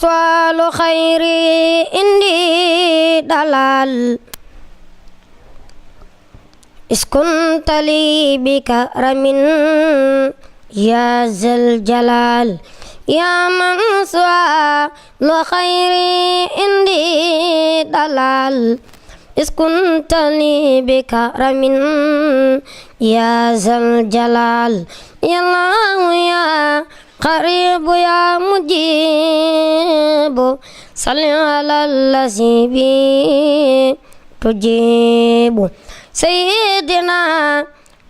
سؤال خيري إني دلال إذ كنت لي بكرم يا ذا الجلال يا من سؤال خيري إني دلال إذ كنت لي بكرم يا ذا الجلال يا الله يا قريب يا مجيب صل على الذي به تجيب سيدنا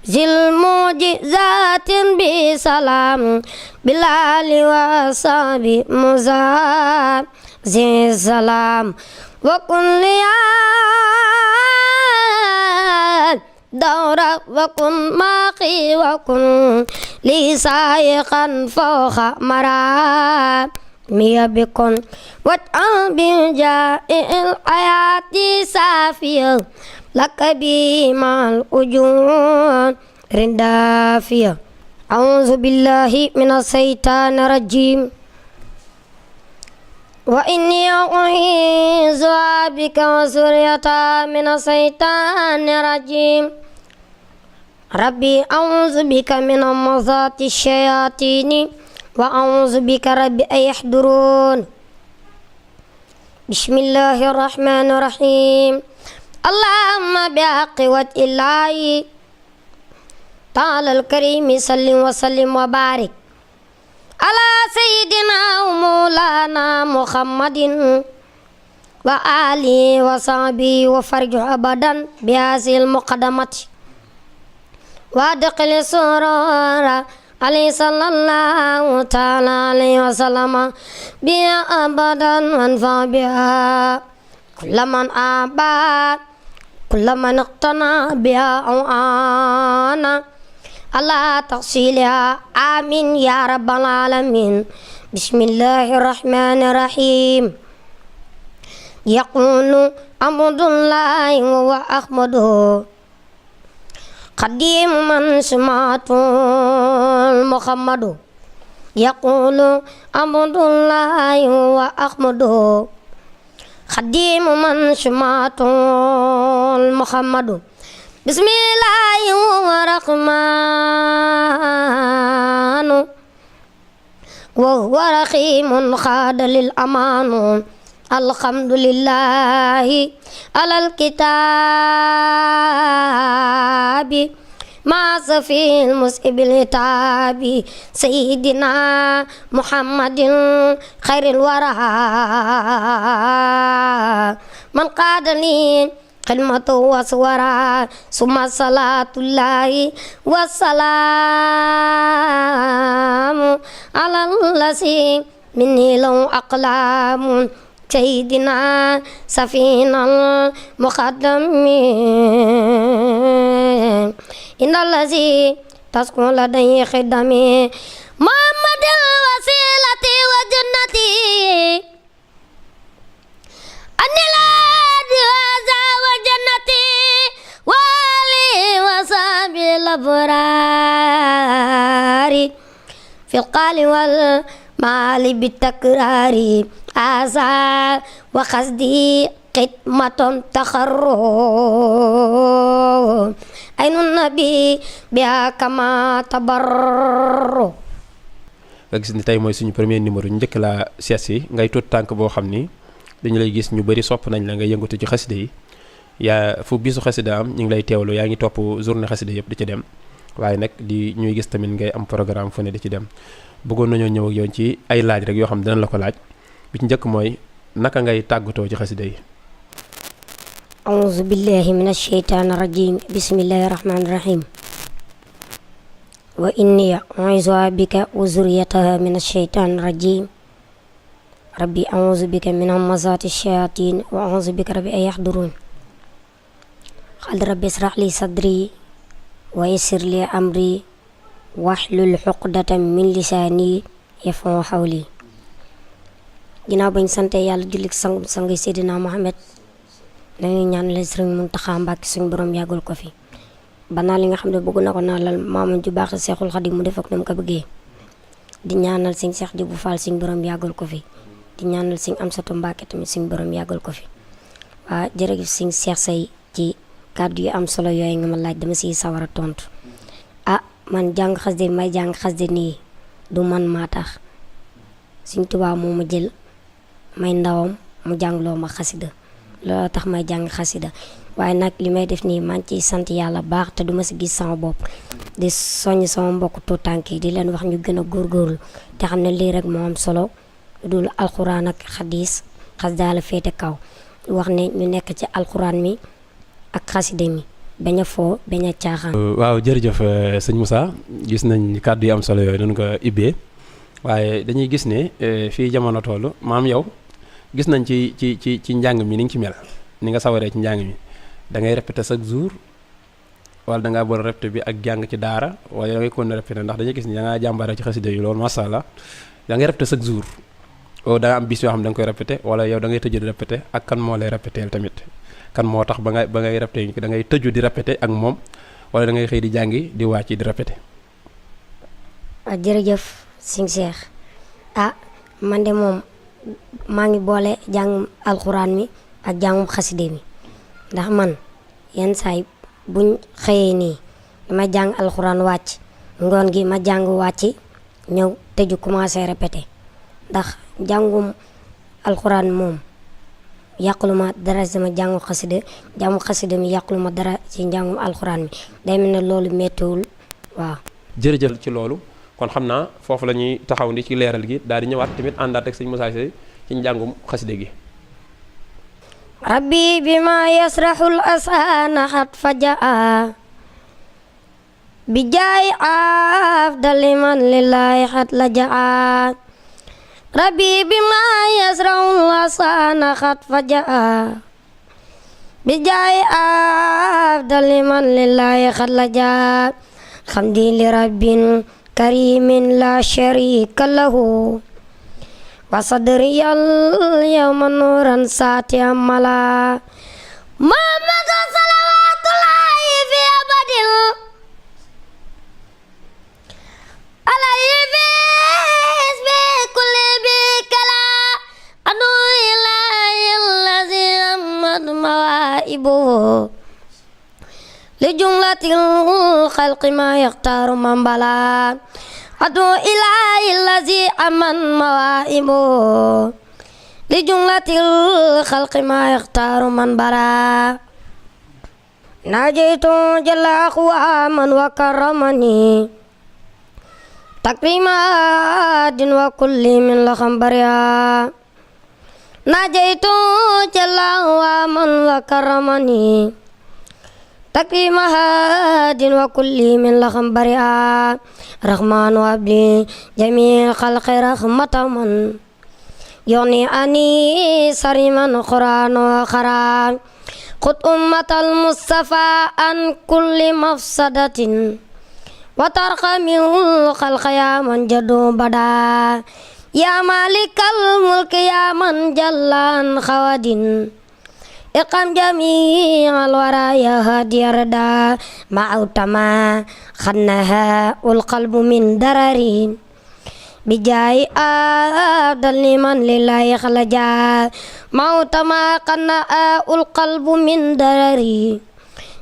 ذي المعجزات بسلام بالآل وصحبه مزاب ذي السلام وكن لي دورا وكن ماقي وكن لي سائقا فوق مراب ميا بكن واجعل بجائع الحياة سافيا لك بي مع الأجور رندافيا أعوذ بالله من الشيطان الرجيم وإني أعيذها بك وذريتها من الشيطان الرجيم ربي أعوذ بك من همزات الشياطين وأعوذ بك ربي أن يحضرون بسم الله الرحمن الرحيم اللهم بحق وجه الله تعالى الكريم صل وسلم وبارك على سيدنا ومولانا محمد وآله وصحبه وفرج أبدا بهذه المقدمة وادخل السرور عليه صلى الله تعالى عليه وسلم بها أبدا وانفع بها كل من آبى كل من اقتنى بها أو آنا على تفصيلها آمين يا رب العالمين بسم الله الرحمن الرحيم يقول عبد الله وهو أحمده قديم من سمعته محمد يقول عبد الله وهو أحمده قديم من سمعته محمد بسم الله الرحمن وهو رحيم خاد للأمان الحمد لله على الكتاب مع صفي المسئب الهتاب سيدنا محمد خير الورى من قاد لي خدمته وصورا ثم صلاة الله والسلام على الذي منه له أقلام سيدنا سفينا المقدم إن الذي تسكن لديه خدمي محمد الوسيلة وجنتي أن الهادي هذا وجنتي والي وصحبي الأبرار في القال والمال بالتكرار آسى وقصدي خدمة تخرج أين النبي بها كما تبر. nga gis ni tey mooy suñu premier numéro ñu njëkk laa seet si ngay tuut tànk boo xam ni dañu lay gis ñu bëri sopp nañ la nga yëngatu ci xasida yi yaa fu bisu xasida am ñu ngi lay teewlu yaa ngi topp journée xasida yëpp di ci dem waaye nag di ñuy gis tamit ngay am programme fu ne di ci dem bëggoon nañoo ñëw ak yow ci ay laaj rek yoo xam ne dinañ la ko laaj bi ci njëkk mooy naka ngay tàggatoo ci xasida yi. أعوذ بالله من الشيطان الرجيم بسم الله الرحمن الرحيم وإني أعوذ بك وذريتها من الشيطان الرجيم ربي أعوذ بك من همزات الشياطين وأعوذ بك ربي أن يحضرون قال ربي اشرح لي صدري ويسر لي أمري واحلل عقدة من لساني يفقهوا قولي ginnaaw bañ sante yàlla jullit sang Seydina Muhammad dañuy ñaan la Sëriñ Muntaxa Mbàkke suñu borom yàggul ko fi banaa li nga xam ne bëgg na ko naalal maamam ju baax Seexul Xadim mu def ak nam ko bëggee di ñaanal Sëriñ Seex Jibu Faal suñu borom yàggul ko fi di ñaanal sëñ Amsatu Mbàkke tamit suñ borom yàggal ko fi. waa jërëjëf sëñ Cheikh Seye ci kàddu yu am solo yooyu nga ma laaj dama siy sawar a tontu. man jàng xasida may jàng xasida nii du man maa tax Sëñ Tuubaa moo ma jël may ndawam mu jàngloo ma xasida looloo tax may jàng xasida waaye nag li may def nii maa ngi ciy sant yàlla baax te duma si gis sama bopp di soññ sama mbokk tuutànk yi di leen wax ñu gën a góorgóorlu te xam ne lii rek moo am solo dul alxuraan ak xadiis xasida la féete kaw wax ne ñu nekk ci alxuraan mi ak xasida mi bañ a foo bañ a caaxaan. waaw jërëjëf sëñ Moussa gis nañ kàddu yi am solo yooyu nañu ko ibbee waaye dañuy gis ne fii jamono toll maam yow gis nañ ci njàng mi ni nga ci mel ni nga sawaree ci njàng mi da ngay répéter chaque jour wala da ngaa boole répété bi ak jàng ci daara wala da ngay kon répété ndax dañuy gis ni da ngaa jàmbaare ci xasida yi loolu macha allah da ngay répété chaque jour da nga am bis yoo xam ne da nga koy répété wala yow da ngay tëju di répété ak kan moo lay répété tamit. kan moo tax ba ngay répété da ngay tëju di répété ak moom wala da ngay xëy di jàngi di wàcc di répété. jërëjëf sëñ Cheikh man de moom maa ngi boole jàngum alxuraan mi ak jàngum xaside mi ndax man yenn saay buñ xëyee nii dama jàng alxuraan wàcc ngoon gi ma jàng wàcc ñëw tëju commencé répété ndax jàngum alxuraan moom yàqulu ma dara sama jàngu xasida mi yàqulu ma dara ci njàngum alxuraan mi day mel ne loolu méttiwul waaw. jërëjëf ci loolu kon xam naa foofu la ñuy taxaw ni ci leeral gi daal di ñëwaat tamit àndaat ak sëñ Moussa Seye ci njàngum xasida gi. rabbi bima yasrahul asana xat fajaa bi jaay afdali man lillahi xat la jaa rabbi bima yasrahul asana xat fajaa bi jaay afdali man lillahi xat la jaa xamdi li rabbin karimin la sharika lahu wa sadriyal yawma nuran saati amala Muhammadu salawatullahi fi abadil alayhi bi kulli bi kala anu ilahi allazi amad mawaibuhu li jumlatil xalqi ma yaxtaaru man bala adu ilahi allazi aman mawaibu li jumlatil xalqi ma yaxtaaru man bala najaytu jalla aqwaman wa karramani takrimadin wa kulli min la xambariya najaytu jalla aqwaman wa karramani takrim hadin wa kulli min laxam bari'a rahman wa abli jami xalqi rahmataman yoni ani sariman quran wa xara qut ummatal mustafa an kulli mafsadatin wa tarqamil xalqa ya man jadu bada ya malikal mulki ya man jallan xawadin iqam jami'al wara ya hadiyarda ma'utama khannaha ul qalbu min dararin bijai adal liman lillahi khalaja ma'utama khannaha ul qalbu min darari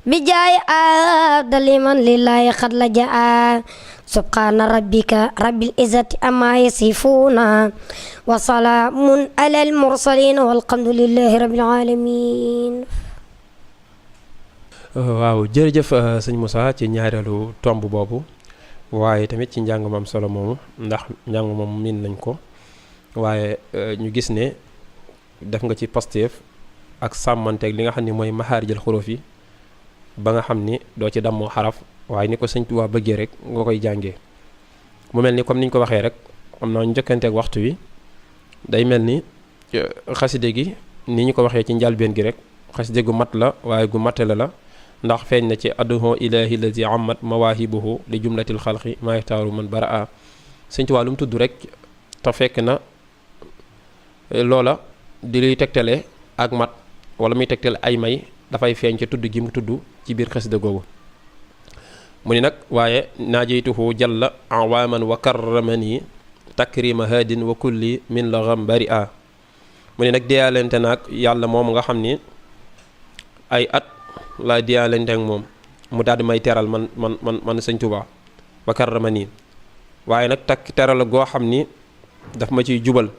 bijai adal liman lillahi khalaja subhana rabbika rabbil izzati amma yasifuna wa salaamun alal mursaliin walhamdulillahi rabbil aalamiin. waaw jërëjëf sëñ Moussa ci ñaareelu tomb boobu waaye tamit ci njàng mam solo moomu ndax njàng moom miin nañ ko waaye ñu gis ne def nga ci Pastef ak sàmmanteeg li nga xam ne mooy maxaarijal xuruuf yi ba nga xam ni doo ci dammoo xaraf waaye ni ko sëñ Tuubaa bëggee rek nga koy jàngee mu mel ni comme niñ ko waxee rek am na njëkkanteeg waxtu wi day mel ni xaside gi ni ñu ko waxee ci njalbeen gi rek xaside gu mat la waaye gu matale la ndax feeñ na ci adduhu ilahi lazi amat mawaahibuhu li jumlatil xalqi maa yaxtaaru man baraa sëñ Tuubaa lu mu tudd rek te fekk na loola di luy tegtale ak mat wala muy tegtale ay may dafay feeñ ci tudd gi mu tudd ci biir xaside googu mu ni nag waaye naajeytuhu jalla awaaman wa karramani takrima haadin wa kulli min la gam bari a mu ne nag diyaalante naag yàlla moom nga xam ni ay at laa diyaalante ak moom mu daal di may teral man sëñ Tuubaa ba karrama nii waaye nag takk teral goo xam ni daf ma ciy jubal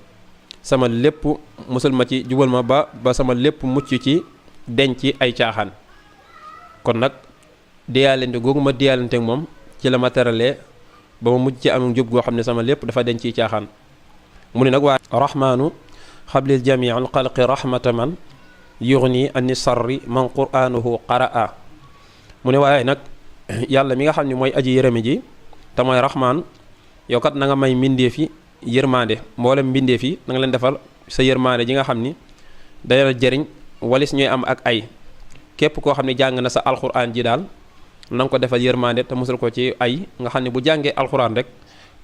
sama lépp musul ma ci jubal ma ba sama lépp mucc ci denc ay caaxaan kon nag diyaalante googu ma diyaalante ak moom ci la ma teralee ba ma mujj ci am jub goo xam ne sama lépp dafa denc ci caaxaan mu ne nag waa rahmaanu xablil jamii al xalqi rahmata man yughni ani sarri man qur'anuhu qaraa mu ne waaye nag yàlla mi nga xam ne mooy aji yërëme ji te mooy rahmaan yow kat na nga may mbindeef yi yërmaande mboolem mbindeef yi na nga leen defal sa yërmaande ji nga xam ni day la jëriñ walis ñooy am ak ay képp koo xam ne jàng na sa alxuraan ji daal na nga ko defal yërmaande te musal ko ci ay nga xam ne bu jàngee alxuraan rek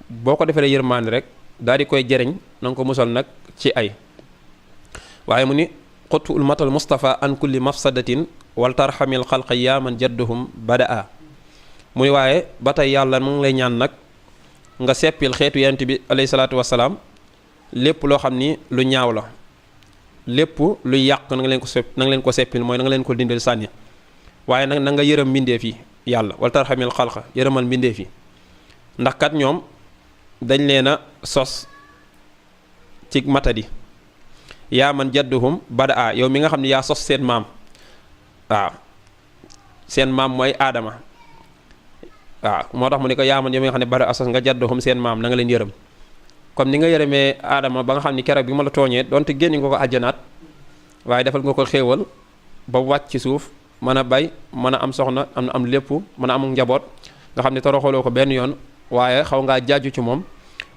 boo ko defalee yërmaande rek daal di koy jëriñ na nga ko musal nag ci ay waaye mu ni xutul matal Mustafa an kulli mafsadatin wal tarxamil xalqa yaa man jadduhum badaa mu ni waaye ba tey yàlla mu ngi lay ñaan nag nga seppil xeetu yonent bi alayhi salaatu wasalaam lépp loo xam ni lu ñaaw la lépp lu yàq na nga leen ko seppil mooy na nga leen ko dindal sànni waaye nag na nga yërëm mbindeef yi yàlla wal tarxamil xalqa yërëmal mbindeef yi ndax kat ñoom dañ leen a sos ci matadi yaa man jadduhum badaa yow mi nga xam ne yaa sos seen maam waaw seen maam mooy aadama waaw moo tax mu ne ko yaa man yow mi nga xam ne badaa sos nga jadduhum seen maam na nga leen yërëm comme ni nga yërëmee aadama ba nga xam ni keroog bi ma la tooñee donte génn nga ko àjjanaat waaye defal nga ko xéewal ba wàcc ci suuf mën a bay mën a am soxna am lépp mën a am njaboot nga xam ne toroxaloo ko benn yoon waaye xaw ngaa jaaju ci moom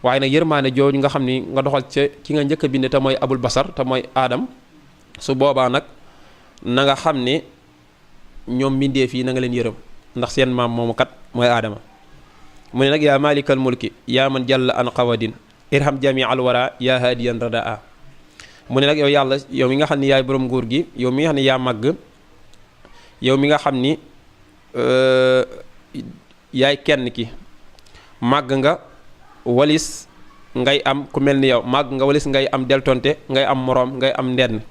waaye nag yërmaane jooju nga xam ni nga doxal ci nga njëkk a bind te mooy abul basar te mooy aadam su boobaa nag na nga xam ne ñoom mbindeef yi na nga leen yërëm ndax seen maam moomu kat mooy aadama mu ne nag yaa malikal mulki yaa man jàll an qawadin irham jami al wara yaa hadiyan radaa mu ne nag yow yàlla yow mi nga xam ne yaay borom nguur gi yow mi nga xam ne yaa màgg yow mi nga xam ni yaay kenn ki màgg nga walis ngay am ku mel ni yow màgg nga walis ngay am deltonte ngay am moroom ngay am ndenn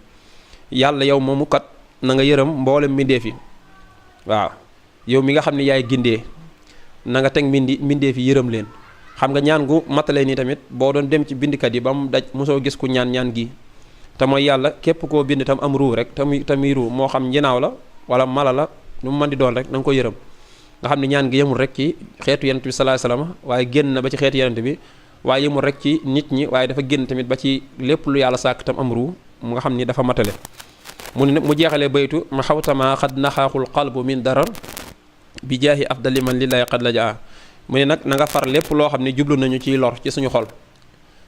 yàlla yow moomu kat na nga yërëm mboolem mbindeef yi waaw yow mi nga xam ne yaay gindee na nga teg mbindeef yi yërëm leen xam nga ñaan gu matale nii tamit boo doon dem ci bindikat yi ba mu daj mosoo gis ku ñaan gi te mooy yàlla képp koo bind tam am ruu rek tamuy ruu moo xam njinaaw la wala mala la nu mu mën di doon rek na nga ko yërëm nga xam ne ñaan gi yemul rek ci xeetu yonent bi sallallahu alayhi wasallam waaye génn na ba ci xeetu yonent bi waaye yemul rek ci nit ñi waaye dafa génn tamit ba ci lépp lu yàlla sàkk tam am ruu mu nga xam ni dafa matale mu jeexalee baytu ma xawtama xad naxaaxul qalbu min darar bi jaahi afdali man lillahi qad la jaa mu ne nag na nga far lépp loo xam ne jublu nañu ciy lor ci suñu xol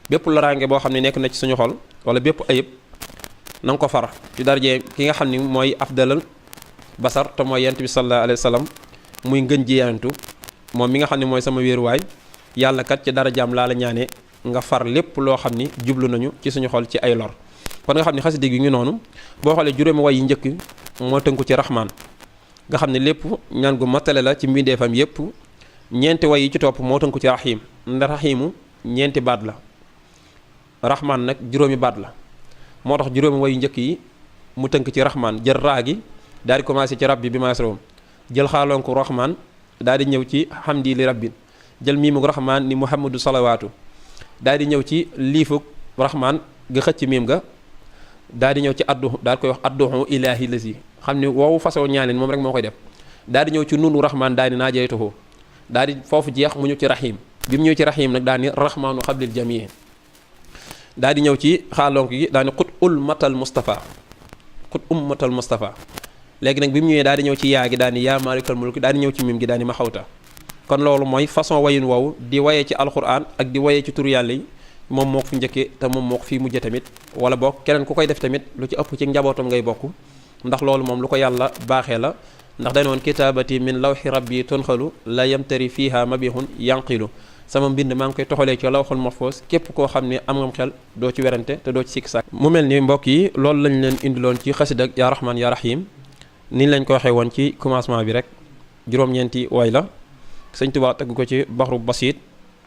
bépp loraange boo xam ne nekk na ci suñu xol wala bépp ayib na nga ko far ci darajee ki nga xam ne mooy afdalal basar te mooy yonent bi sallallahu alayhi wasallam muy ngën ji yantu moom mi nga xam ne mooy sama wéeruwaay yàlla kat ci darajaam laa la ñaanee nga far lépp loo xam ni jublu nañu ci suñu xol ci ay lor kon nga xam ne xasida gi ngi noonu boo xoolee juróomi way yi njëkk moo tënku ci rahmaan nga xam ne lépp ñaan gu matale la ci mbindeefam yépp ñeenti way yi ci topp moo tënku ci rahim ndax rahimu ñeenti baat la rahmaan nag juróomi baat la moo tax juróomi way yu njëkk yi mu tënk ci rahmaan jël raa gi daal di commencé ci rabbi bi maasroom jël xaalonku rahmaan daal di ñëw ci hamdi li rabbin jël miimug rahmaan ni muhammadu salawaatu daal di ñëw ci liifug rahmaan ga xëcc miim ga daal di ñëw ci addu daal di koy wax adduhu ilaahi lasi xam ne woowu façon ñaanin moom rek moo koy def daal di ñëw ci nunu rahmaan daal di naajaytuhu daal di foofu jeex mu ñëw ci rahim bi mu ñëw ci rahim nag daal ni rahmaanu xablil jamii daal di ñëw ci xaalonk gi daal ni xut ummatal Mustafa léegi nag bi mu ñëwee daal di ñëw ci yaa gi daal ni yaa maalikal mulki daal di ñëw ci mim gi daal ni ma xawta kon loolu mooy façon wayin woowu di wayee ci alquran ak di wayee ci turu yàlla yi moom moo ko fi njëkkee te moom moo ko fii mujjee tamit wala bokk keneen ku koy def tamit lu ci ëpp ci njabootam ngay bokk ndax loolu moom lu ko yàlla baaxee la ndax dañu woon kitaabati min lawxi rabbi tunxalu la yamtari fiha mabihun yanqilu sama mbind maa ngi koy toxalee ci lawxul mahfuus képp koo xam ne am ngam xel doo ci werante te doo ci sikk sàkk mu mel ni mbokk yi loolu lañ leen indiloon ci xasida ak yaa rahmaan yaa rahim niñ lañ ko waxee woon ci commencement bi rek juróom-ñeenti way la sëñ Tuubaa tagg ko ci baxru basiit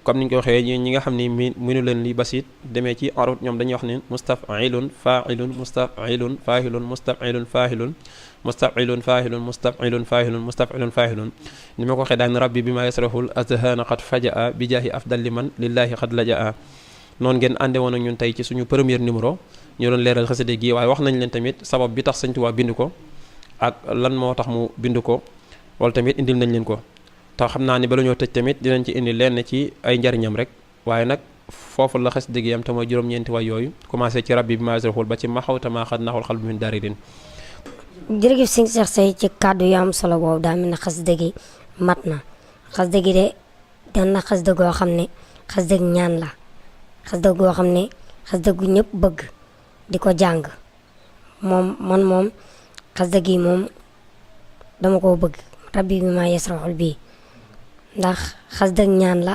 comme ni ñu ko waxee ñi nga xam ni minu leen li basit demee ci arut ñoom dañuy wax ni mustaf'ilun fa'ilun mustaf'ilun fa'ilun mustaf'ilun fa'ilun mustaf'ilun fa'ilun mustaf'ilun fa'ilun mustaf'ilun fa'ilun ni ma ko waxee daan rabbi bi ma yasrahul azhana qad faja'a bi jaahi afdal liman lillahi qad laja'a noonu ngeen ànde woon ak ñun tey ci suñu premier numéro ñu doon leeral xasida gi waaye wax nañ leen tamit sabab bi tax Sëñ Tuubaa bind ko ak lan moo tax mu bind ko wala tamit indil nañ leen ko te xam naa ni bala ñoo tëj tamit dinañ ci indi lenn ci ay njariñam rek waaye nag foofu la xasida gi am te mooy juróom-ñeenti way yooyu commencé ci rabbi bi ma yasrahul ba ci maxawtama xad naxul xal bi min daridin. jërëjëf sëñ Cheikh Seye ci kàddu yu am solo boobu daa mel ne xasida gi mat na xasida gi de dan na xasida goo xam ne xasida gi ñaan la xasida goo xam ne xasida gu ñëpp bëgg di ko jàng moom xasida gi moom dama koo bëgg rabbi bi ma yasrahul bii ndax xasida ñaan la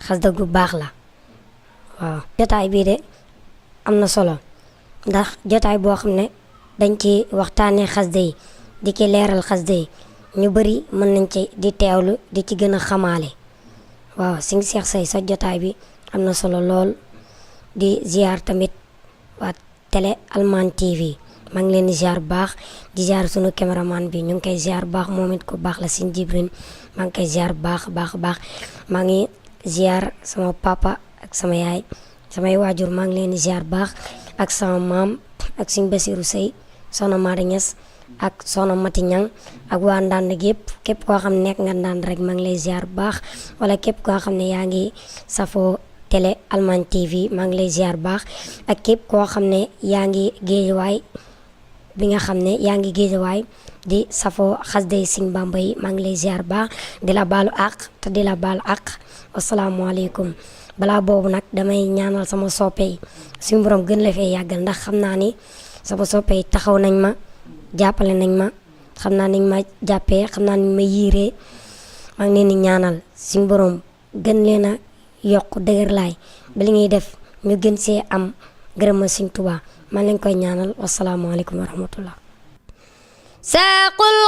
xasida gu baax la waaw jotaay bii de am na solo ndax jotaay boo xam ne dañ ci waxtaanee xasida yi di ci leeral xasida yi ñu bari mën nañ ci di teewlu di ci gën a xamaale waaw sëñ Cheikh Seye sa jotaay bi am na solo lool di ziar tamit waa télé Alman TV maa ngi leen di ziar baax di ziar sunu caméraman bi ñu ngi koy ziar baax moom it ko baax la sëñ Jibril maa ngi koy ziar baax maa ngi ziar sama papa ak sama yaay samay waajur maa ngi leen di ziar baax ak sama maam ak sëñ Basiru Sey soxna Mari Ñas ak soxna Mati Ñang ak waa Ndand yëpp képp koo xam ne nekk nga Ndand rek maa ngi lay ziar baax wala képp koo xam ne yaa ngi safoo télé Alman TV maa ngi lay ziar baax ak képp koo xam ne yaa ngi Géejawaay bi nga xam ne yaa ngi Géejawaay di safoo xasida yi Sëñ Bamba yi maa ngi lay ziar baax di la baalu àq te di la baalu àq asalaamaaleykum balaa boobu nag damay ñaanal sama soppe yi suñu borom gën la fee yàggal ndax xam naa ni sama soppe yi taxaw nañ ma jàppale nañ ma xam naa niñ ma jàppee xam naa niñ ma yiiree maa ngi leen di ñaanal suñu borom gën leen a yokk dëgër laay ba li ngay def ñu gën see am gërëma Sëñ Tuubaa maa leen koy ñaanal wasalaamaaleykum wa rahmatullah Seexul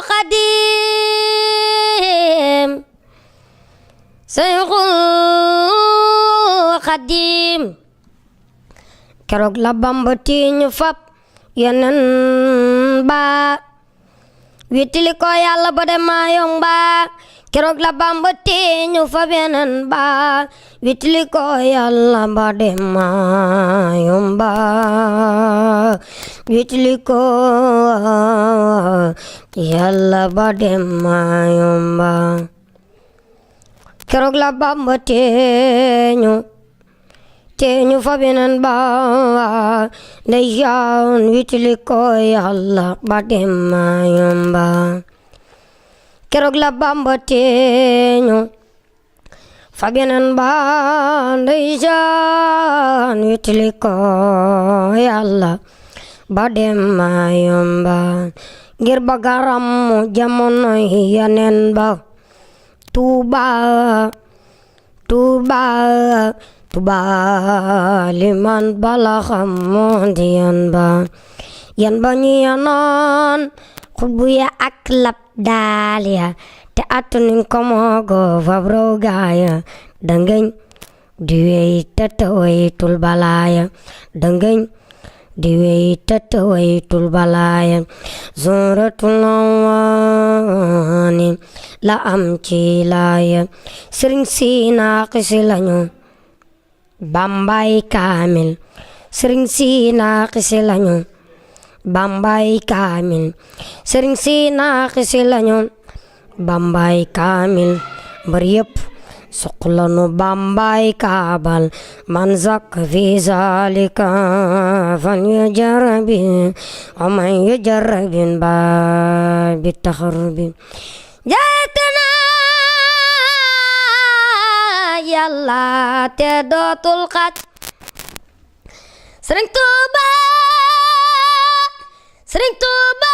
Xadiim Seexul Xadiim keroog la Bamba tiiñu fab yonen ba witili ko Yàlla ba dem maayom ba keroog la Bamba tiiñu fab yonen ba witili ko Yàlla ba dem maayom ba witili ko Yàlla ba dem maayom ba keroog la Bamba teeñu fab yonen ba ndeysaan witili ko Yàlla ba dem maayom ba keroog la Bamba teeñu fab yonen ba ndeysaan witili ko Yàlla ba dem maayom ba ngir ba garam jamono yonen ba Tuuba liman bala xam yan ba ñu yanoon xutbu ya ak lab daal ya te attunuñ ko moogo fab raw gaaya dangañ di wey tatawaytul balaaya dangañ di wey tatawaytul balaaya zuratul awani la am ci laaya sëriñ si naaqisi lañu Bambay kaamil sëriñ si naaqisi lañu Bambay kaamil sëriñ si naaqisi lañu Bambay kaamil mbar yëpp suqlanu Bambay kaabal man zak fi zalika fan yujarrabi wa man yujarrabin ba bi taxarrubi jaatana Yàlla te dootul xaj Sëriñ Tuuba Sëriñ Tuuba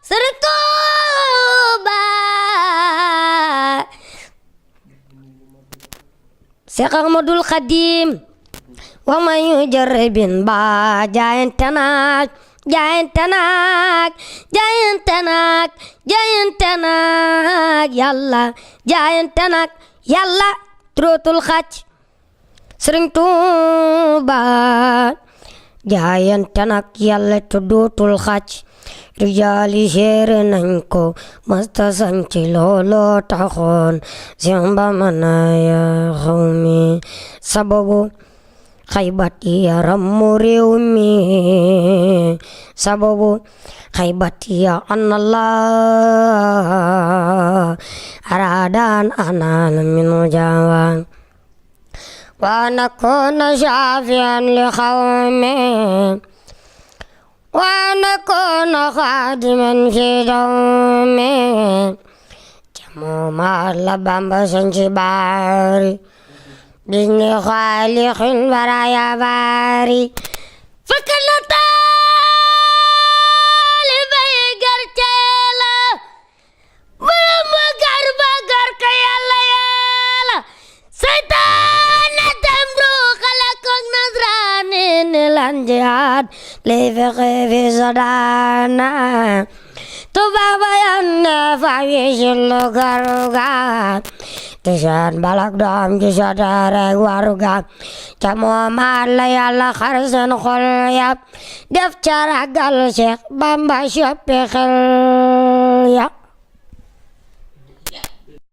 Sëriñ Tuuba Seex Ahmadul Xadim wa man yujarribin ba jaayante naag Yàlla jaayante naag yàlla dootul xàcc Sëriñ Tuuba jaayante nag yàlla te dootul xàcc rijaali seere nañ ko masta sanci looloo taxoon Samba mana ya xawmi sababu xaybat yaram mu réew mi sababu xaybat ya anallah aradan anal minu jawaan wa nakuna shafian li xawmi wa nakuna xaadiman fi dawmi jamu ma la Bamba sanci baari bisni xaalixin baraya baari fekk na taalibay garceela borom ba ka yàlla yàlla seytaane dem du xale koog nasraani ni lan jihaad lay fexe fi sodana tubaab yan ne fa wiisin lu garugaat tisaan balak doom ji sotarek warugaat ca moomaat la yàlla xar seen xol yap def ca ragal Seex Bamba soppi xel